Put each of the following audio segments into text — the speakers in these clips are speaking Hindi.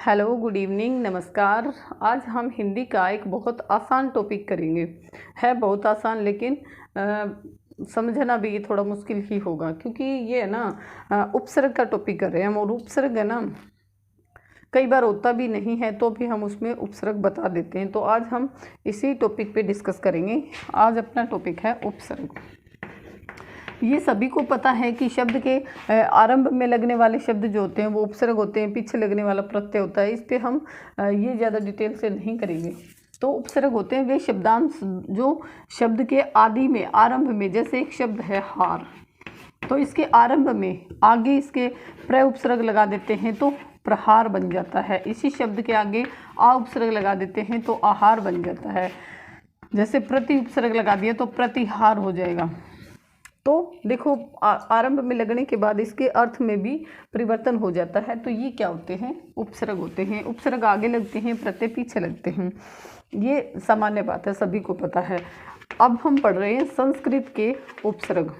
हेलो, गुड इवनिंग, नमस्कार। आज हम हिंदी का एक बहुत आसान टॉपिक करेंगे। है बहुत आसान, लेकिन समझना भी थोड़ा मुश्किल ही होगा, क्योंकि ये है ना उपसर्ग का टॉपिक कर रहे हैं हम। और उपसर्ग है ना, कई बार होता भी नहीं है तो भी हम उसमें उपसर्ग बता देते हैं। तो आज हम इसी टॉपिक पे डिस्कस करेंगे। आज अपना टॉपिक है उपसर्ग। ये सभी को पता है कि शब्द के आरंभ में लगने वाले शब्द जो होते हैं वो उपसर्ग होते हैं, पीछे लगने वाला प्रत्यय होता है। इस पे हम ये ज़्यादा डिटेल से नहीं करेंगे। तो उपसर्ग होते हैं वे शब्दांश जो शब्द के आदि में, आरंभ में, जैसे एक शब्द है हार, तो इसके आरंभ में आगे इसके प्र उपसर्ग लगा देते हैं तो प्रहार बन जाता है। इसी शब्द के आगे आ उपसर्ग लगा देते हैं तो आहार बन जाता है। जैसे प्रति उपसर्ग लगा दिया तो प्रतिहार हो जाएगा। तो देखो, आरंभ में लगने के बाद इसके अर्थ में भी परिवर्तन हो जाता है। तो ये क्या होते हैं? उपसर्ग होते हैं। उपसर्ग आगे लगते हैं, प्रत्यय पीछे लगते हैं। ये सामान्य बात है, सभी को पता है। अब हम पढ़ रहे हैं संस्कृत के उपसर्ग।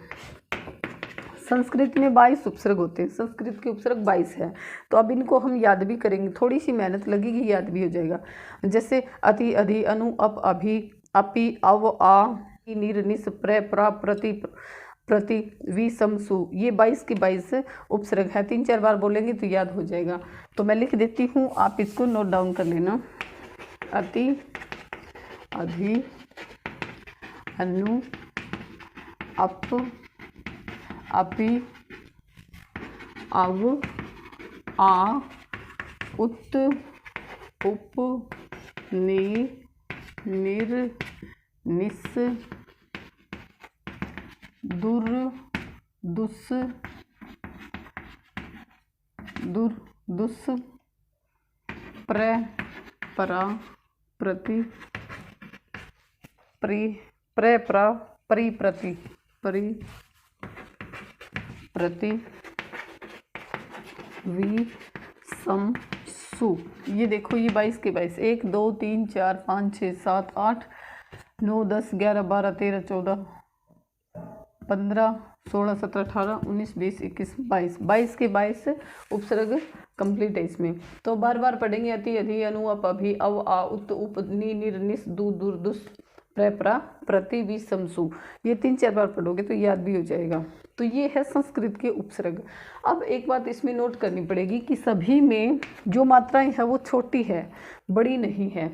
संस्कृत में 22 उपसर्ग होते हैं। संस्कृत के उपसर्ग 22 है। तो अब इनको हम याद भी करेंगे, थोड़ी सी मेहनत लगेगी, याद भी हो जाएगा। जैसे अति, अधि, अनु, अप, अभि, अपि, अव, आ, निर, निस, प्र, प्रा, प्रति, प्रति, वि, सम, सु, ये 22 के 22 उपसर्ग है। 3-4 बार बोलेंगे तो याद हो जाएगा। तो मैं लिख देती हूँ, आप इसको नोट डाउन कर लेना। अति, अधि, अनु, अप, अपि, अव, आ, उत, उप, नि, निर, निस, दुर, दुस, दुर, दुस, प्र, परा, प्रति, प्रि, प्र, प्रा, परि, प्रति, परि, प्रति, वि, सम, सु। ये देखो, ये 22 के 22, 1 2 3 4 5 6 7 8 9 10 11 12 13 14 15 16 17 18 19 20 21 22, 22 के 22 उपसर्ग कंप्लीट है इसमें। तो बार बार पढ़ेंगे। अति, अधि, अनु, अप, अभि, अव, आ, उत, उप, नि, निर, निस, दु, दुर, दुस, प्र, प्रा, प्रति, वि, सम, सु। ये 3-4 बार पढ़ोगे तो याद भी हो जाएगा। तो ये है संस्कृत के उपसर्ग। अब एक बात इसमें नोट करनी पड़ेगी कि सभी में जो मात्राएं है वो छोटी है, बड़ी नहीं है।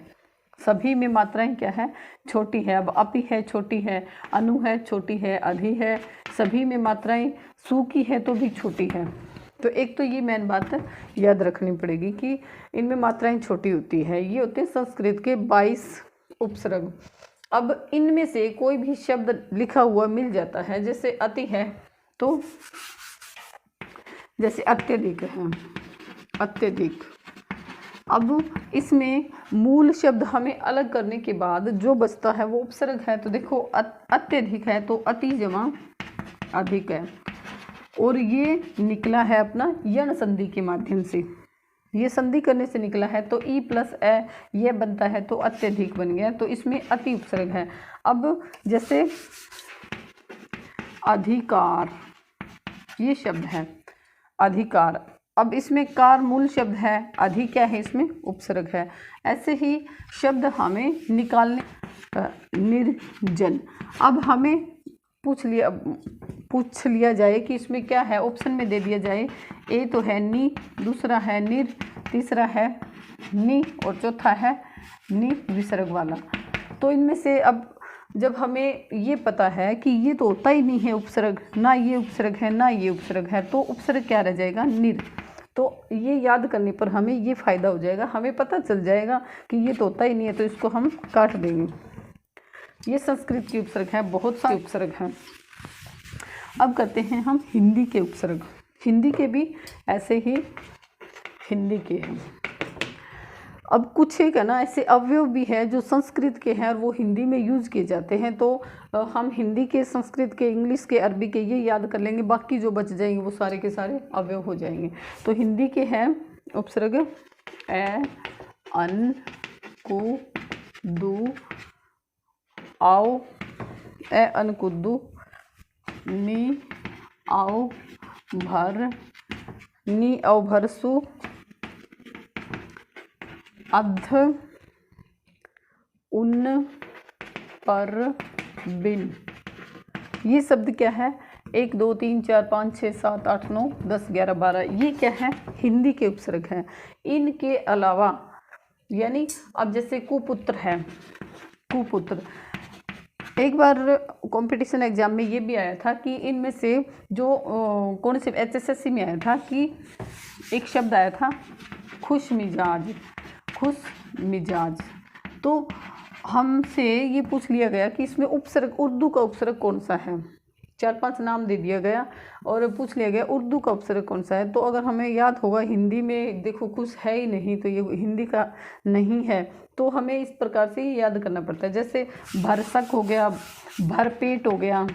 सभी में मात्राएं क्या है? छोटी है। अब अपि है, छोटी है, अनु है, छोटी है, अधि है, सभी में मात्राएं सु की है तो भी छोटी है। तो एक तो ये मेन बात याद रखनी पड़ेगी कि इनमें मात्राएं छोटी होती है। ये होते हैं संस्कृत के 22 उपसर्ग। अब इनमें से कोई भी शब्द लिखा हुआ मिल जाता है, जैसे अति है तो जैसे अत्यधिक है, अत्यधिक। अब इसमें मूल शब्द हमें अलग करने के बाद जो बचता है वो उपसर्ग है। तो देखो, अत्यधिक है तो अति जमा अधिक है, और ये निकला है अपना यण संधि के माध्यम से। ये संधि करने से निकला है तो ई प्लस ए ये बनता है तो अत्यधिक बन गया। तो इसमें अति उपसर्ग है। अब जैसे अधिकार, ये शब्द है अधिकार। अब इसमें कार मूल शब्द है, अधि क्या है? इसमें उपसर्ग है। ऐसे ही शब्द हमें निकालने, निर्जन। अब हमें पूछ लिया जाए कि इसमें क्या है, ऑप्शन में दे दिया जाए। ए तो है नी, दूसरा है निर, तीसरा है नी, और चौथा है नी विसर्ग वाला। तो इनमें से अब जब हमें ये पता है कि ये तो होता ही नहीं है उपसर्ग, ना ये उपसर्ग है ना ये उपसर्ग है, तो उपसर्ग क्या रह जाएगा? निर। तो ये याद करने पर हमें ये फ़ायदा हो जाएगा, हमें पता चल जाएगा कि ये तो होता ही नहीं है, तो इसको हम काट देंगे। ये संस्कृत की उपसर्ग है, बहुत सारे उपसर्ग हैं। अब करते हैं हम हिंदी के उपसर्ग। हिंदी के भी ऐसे ही हिंदी के हैं। अब कुछ एक है ना ऐसे अवयव भी है जो संस्कृत के हैं और वो हिंदी में यूज किए जाते हैं। तो हम हिंदी के, संस्कृत के, इंग्लिश के, अरबी के ये याद कर लेंगे, बाकी जो बच जाएंगे वो सारे के सारे अवयव हो जाएंगे। तो हिंदी के हैं उपसर्ग ए, अन, कु, दु, आओ, ए, अन, कुद्दू, नी, आओ, भर, नी, औ, भरसु, अध, उन, पर, बिन। ये शब्द क्या है? 1 2 3 4 5 6 7 8 9 10 11 12, ये क्या है? हिंदी के उपसर्ग हैं। इनके अलावा यानी अब जैसे कुपुत्र है, कुपुत्र, एक बार कंपटीशन एग्जाम में ये भी आया था कि इनमें से जो कौन से HSSC में आया था कि एक शब्द आया था खुश मिजाज, खुश मिजाज। तो हमसे ये पूछ लिया गया कि इसमें उपसर्ग, उर्दू का उपसर्ग कौन सा है। 4-5 नाम दे दिया गया और पूछ लिया गया उर्दू का उपसर्ग कौन सा है। तो अगर हमें याद होगा, हिंदी में देखो खुश है ही नहीं, तो ये हिंदी का नहीं है। तो हमें इस प्रकार से ही याद करना पड़ता है। जैसे भरसक हो गया, भरपेट हो गया,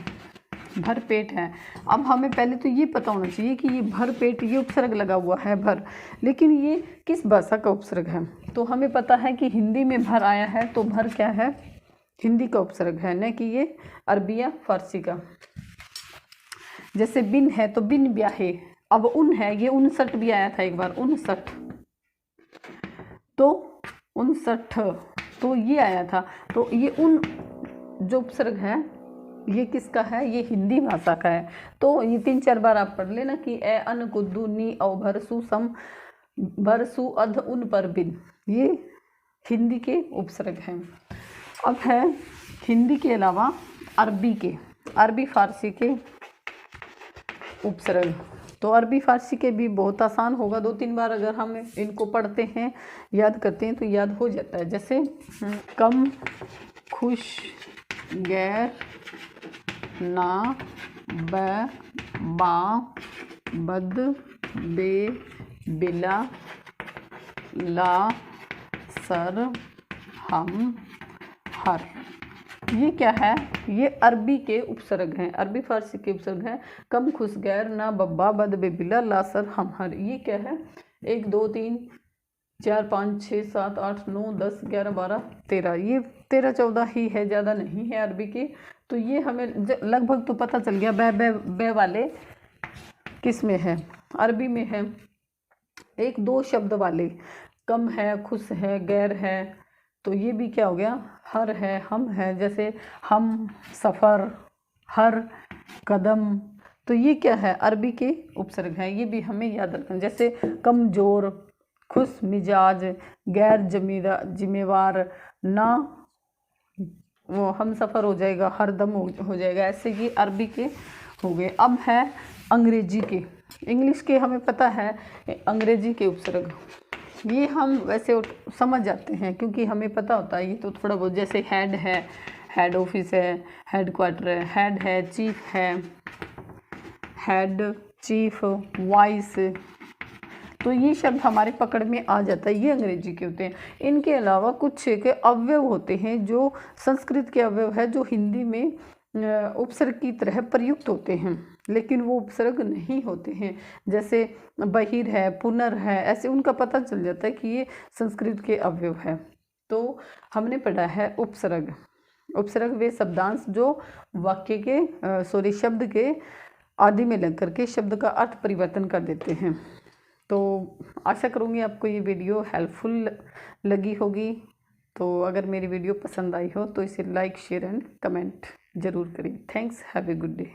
भरपेट है। अब हमें पहले तो ये पता होना चाहिए कि ये भरपेट, ये उपसर्ग लगा हुआ है भर, लेकिन ये किस भाषा का उपसर्ग है। तो हमें पता है कि हिंदी में भर आया है, तो भर क्या है? हिंदी का उपसर्ग है, न कि ये अरबी या फारसी का। जैसे बिन है तो बिन ब्याहे। अब उन है, ये 59 भी आया था एक बार, 59, तो 59, तो ये आया था। तो ये उन जो उपसर्ग है ये किसका है? ये हिंदी भाषा का है। तो ये 3-4 बार आप पढ़ लेना कि ए अन कुद्दू नी औ भरसु सम भरसु अध उन पर बिन, ये हिंदी के उपसर्ग हैं। अब है हिंदी के अलावा अरबी के, अरबी फारसी के उपसर्ग। तो अरबी फारसी के भी बहुत आसान होगा, 2-3 बार अगर हम इनको पढ़ते हैं, याद करते हैं तो याद हो जाता है। जैसे कम, खुश, गैर, ना, ब, बा, बद, बे, बिला, ला, सर, हम, हर। ये क्या है? ये अरबी के उपसर्ग हैं, अरबी फारसी के उपसर्ग हैं। कम, खुश, गैर, ना, बब्बा, बद, बेबिला, लासर, हम, हर। ये क्या है? 1 2 3 4 5 6 7 8 9 10 11 12 13, ये 13-14 ही है, ज़्यादा नहीं है अरबी की। तो ये हमें लगभग तो पता चल गया बे वाले किस में है, अरबी में है। 1-2 शब्द वाले, कम है, खुश है, गैर है, तो ये भी क्या हो गया? हर है, हम है। जैसे हम सफ़र, हर कदम, तो ये क्या है? अरबी के उपसर्ग हैं। ये भी हमें याद रखना। जैसे कमज़ोर, खुश मिजाज, गैर जिम्मेवार, ना वो हम सफ़र हो जाएगा, हरदम हो जाएगा। ऐसे ये अरबी के हो गए। अब है अंग्रेजी के, इंग्लिश के हमें पता है, अंग्रेजी के उपसर्ग ये हम वैसे समझ जाते हैं क्योंकि हमें पता होता है ये तो थोड़ा बहुत। जैसे हेड है, हेड ऑफिस है, हेड क्वार्टर है, हेड है, चीफ है, हेड, चीफ, वाइस, तो ये शब्द हमारे पकड़ में आ जाता है, ये अंग्रेजी के होते हैं। इनके अलावा कुछ के अवयव होते हैं जो संस्कृत के अवयव है, जो हिंदी में उपसर्ग की तरह प्रयुक्त होते हैं, लेकिन वो उपसर्ग नहीं होते हैं। जैसे बहिर है, पुनर है, ऐसे उनका पता चल जाता है कि ये संस्कृत के अवयव है। तो हमने पढ़ा है उपसर्ग। उपसर्ग वे शब्दांश जो वाक्य के शब्द के आदि में लग करके शब्द का अर्थ परिवर्तन कर देते हैं। तो आशा करूँगी आपको ये वीडियो हेल्पफुल लगी होगी। तो अगर मेरी वीडियो पसंद आई हो तो इसे लाइक, शेयर एंड कमेंट ज़रूर करें। Thanks, have a good day.